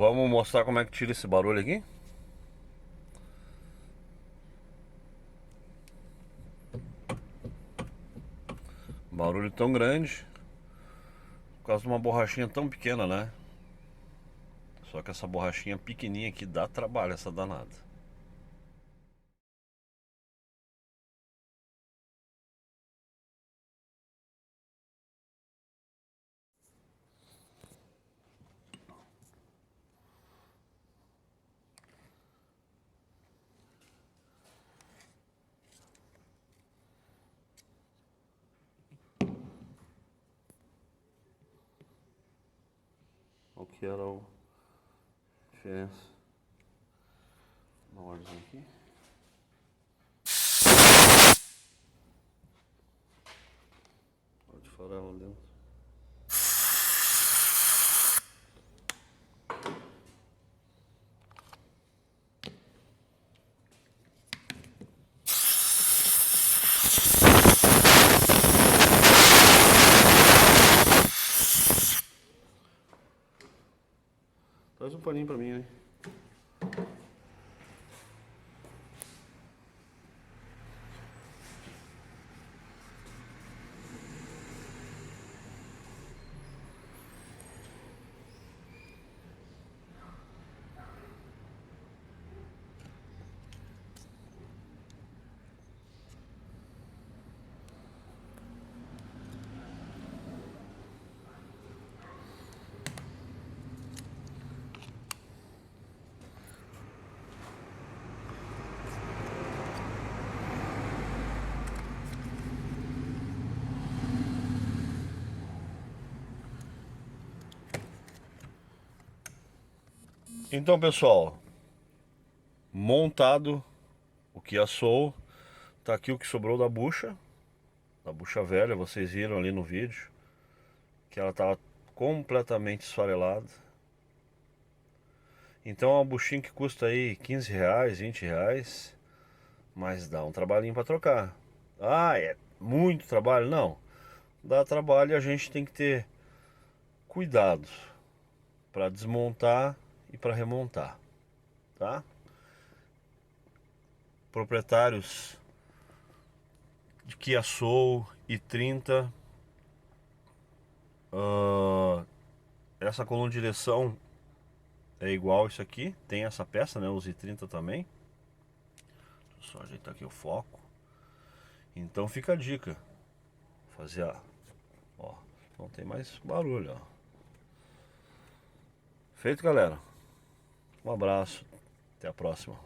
Vamos mostrar como é que tira esse barulho aqui. Barulho tão grande por causa de uma borrachinha tão pequena, né? Só que essa borrachinha pequenininha aqui dá trabalho, essa danada. O que era a diferença? Uma ordem aqui. Pode falar lá dentro. Traz um paninho pra mim, né? Então, pessoal, montado o Kia Soul, tá aqui o que sobrou da bucha velha. Vocês viram ali no vídeo que ela tava completamente esfarelada. Então é uma buchinha que custa aí 15 reais, 20 reais, mas dá um trabalhinho para trocar. Ah, é muito trabalho? Não, dá trabalho e a gente tem que ter cuidado para desmontar e para remontar, tá? Proprietários de Kia Soul i30, essa coluna de direção é igual isso aqui, tem essa peça, né, os i30 também. Deixa eu só ajeitar aqui o foco. Então fica a dica, fazer a, ó, não tem mais barulho, ó. Feito, galera. Um abraço, até a próxima.